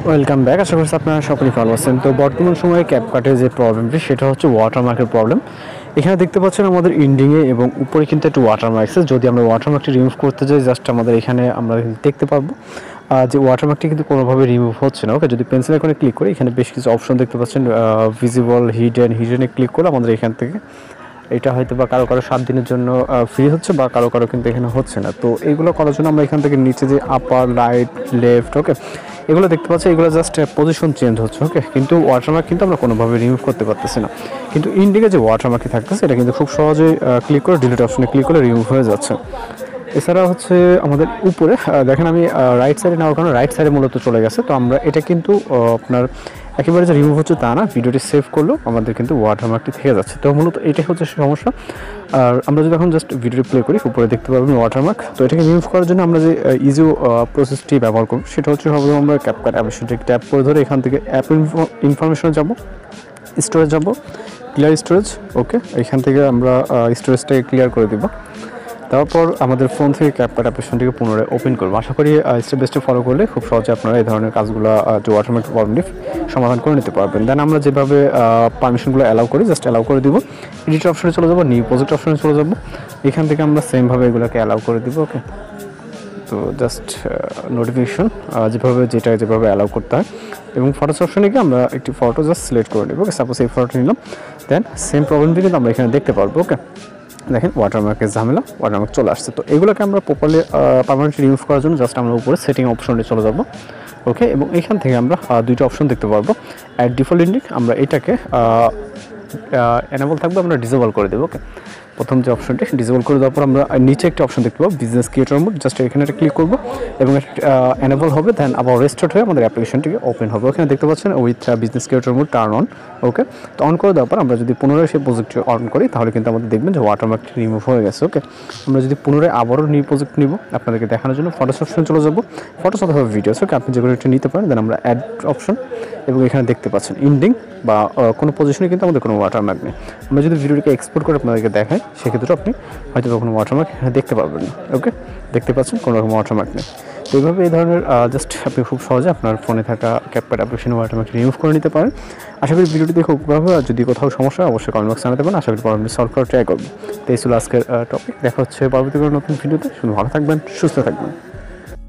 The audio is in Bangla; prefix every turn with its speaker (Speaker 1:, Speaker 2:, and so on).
Speaker 1: Welcome back. আশা করছি আপনারা সকলেই ভালো আছেন। তো বর্তমান সময়ে ক্যাপকাটের যে প্রবলেমটি সেটা হচ্ছে ওয়াটারমার্কের প্রবলেম। এখানে দেখতে পাচ্ছেন আমাদের ইন্ডিংয়ে এবং উপরে কিন্তু একটু ওয়াটারমার্ক আছে। যদি আমরা ওয়াটারমার্কটি রিমুভ করতে যাই, জাস্ট আমাদের এখানে আমরা দেখতে পারবো যে ওয়াটারমার্কটি কিন্তু কোনোভাবে রিমুভ হচ্ছে না। ওকে, যদি পেন্সিল আইকনে ক্লিক করি, এখানে বেশ কিছু অপশন দেখতে পাচ্ছেন, ভিজিবল, হিডেনে ক্লিক করে আমাদের এখান থেকে এটা হয়তো বা কারো 7 দিনের জন্য ফ্রি হচ্ছে, বা কারো কিন্তু এখানে হচ্ছে না। তো এইগুলো করার জন্য আমরা এখান থেকে নিচে যে আপার, রাইট, লেফট, ওকে, এগুলো দেখতে পাচ্ছি, এগুলো জাস্ট পজিশন চেঞ্জ হচ্ছে। ওকে, কিন্তু ওয়াটারমার্ক কিন্তু আমরা কোনোভাবে রিমুভ করতে পারতেছি না। কিন্তু ইন্ডিকে যে ওয়াটারমার্কটি থাকতেছে এটা কিন্তু খুব সহজে ক্লিক করে ডিলিট অপশনে ক্লিক করে রিমুভ হয়ে যাচ্ছে। এছাড়া হচ্ছে আমাদের উপরে দেখেন, আমি রাইট সাইডে নেওয়ার কারণে রাইট সাইডে মূলত চলে গেছে। তো আমরা এটা কিন্তু আপনার একেবারে যে রিমুভ হচ্ছে তা না, ভিডিওটি সেভ করলেও আমাদের কিন্তু ওয়াটারমার্কটি থেকে যাচ্ছে। তো মূলত এটাই হচ্ছে সমস্যা। আর আমরা যদি এখন জাস্ট ভিডিওটি প্লে করি, উপরে দেখতে পারবেন ওয়াটারমার্ক। তো এটাকে রিমুভ করার জন্য আমরা যে ইজি প্রসেসটি ব্যবহার করব সেটা হচ্ছে সর্বপ্রথম আমরা ক্যাপকাট অ্যাপ্লিকেশনটি ট্যাপ করে ধরে এখান থেকে অ্যাপ ইনফরমেশনে যাব, স্টোরেজ যাব, ক্লিয়ার স্টোরেজ। ওকে, এখান থেকে আমরা স্টোরেজটাকে ক্লিয়ার করে দিব। তারপর আমাদের ফোন থেকে ক্যাপকাট অ্যাপ্লিকেশনটিকে পুনরায় ওপেন করবো। আশা করি স্টেপ বাই স্টেপ ফলো করলে খুব সহজে আপনারা এই ধরনের কাজগুলো যে ওয়াটারমার্ক প্রবলেমটি সমাধান করে নিতে পারবেন। দেন আমরা যেভাবে পারমিশনগুলো অ্যালাউ করি, জাস্ট অ্যালাউ করে দিব। এডিট অপশনে চলে যাবো, নিউ প্রজেক্ট অপশনে চলে যাবো। এখান থেকে আমরা সেমভাবে এগুলোকে অ্যালাউ করে দিব। ওকে, তো জাস্ট নোটিফিকেশন যেভাবে অ্যালাউ করতে হয়, এবং ফটোস অপশনে গিয়ে আমরা একটি ফটো জাস্ট সিলেক্ট করে নেব। ওকে, সাপোজ এই ফটোটি নিলাম, দেন সেম প্রবলেমটি কিন্তু আমরা এখানে দেখতে পারবো। ওকে, দেখেন ওয়াটারমার্কের ঝামেলা, ওয়াটারমার্ক চলে আসছে। তো এগুলোকে আমরা প্রপারলি পার্মানেন্টলি রিমুভ করার জন্য জাস্ট আমরা উপরে সেটিং অপশনে চলে যাব। ওকে, এবং এখান থেকে আমরা দুইটা অপশন দেখতে পারবো। অ্যাড ডিফল্ট ইন্ডিং, আমরা এটাকে এনেবল থাকবে, আমরা ডিসেবল করে দেবো। ওকে, প্রথম যে অপশনটি ডিসেবল করে দেওয়ার পর আমরা নিচে একটা অপশন দেখতে পাবো, বিজনেস ক্রিয়েটর মোড। জাস্ট এখানে একটা ক্লিক করবো এবং এনেবল হবে, দেন আবার রেস্টার্ট হয়ে আমাদের অ্যাপ্লিকেশনটিকে ওপেন হবে। ওখানে দেখতে পাচ্ছেন with business creator mode turn on. Okay, তো অন করে দেওয়ার পর আমরা যদি পুনরায় সেই প্রজেক্টটি অন করি, তাহলে কিন্তু আমাদের দেখবেন যে ওয়াটারমার্কটি রিমুভ হয়ে গেছে। ওকে, আমরা যদি পুনরায় আবারও নিউ প্রজেক্ট নিব, আপনাদেরকে দেখানোর জন্য ফটোস অপশনে চলে যাবো, ফটোস অথবা ভিডিওস। ওকে, আপনি যেগুলো একটা নিতে পারেন। দেন আমরা অ্যাড অপশন, এবং এখানে দেখতে পাচ্ছেন ইন্ডিং বা কোনো পজিশনে কিন্তু আমাদের কোনো ওয়াটারমার্ক নেই। আমরা যদি ভিডিওটিকে এক্সপোর্ট করে আপনাদেরকে দেখাই, সেক্ষেত্রে আপনি হয়তো কোনো ওয়াটারমার্ক দেখতে পারবেন না। ওকে, দেখতে পাচ্ছেন কোনো রকম ওয়াটারমার্ক নেই। তো এইভাবে এই ধরনের জাস্ট আপনি খুব সহজে আপনার ফোনে থাকা ক্যাপকাট অ্যাপ্লিকেশনের ওয়াটারমার্ক রিমুভ করে নিতে পারেন। আশা করি ভিডিওটি দেখে উপকার হবে। আর যদি কোথাও সমস্যা হয় অবশ্যই কমেন্ট বক্সে জানাতে পারেন। আশা করি প্রবলেমটি সলভ করার ট্রাই করবো। তো এই ছিল আজকের টপিক। দেখা হচ্ছে পরবর্তী কোনো নতুন ভিডিওতে। শুধু ভালো থাকবেন, সুস্থ থাকবেন।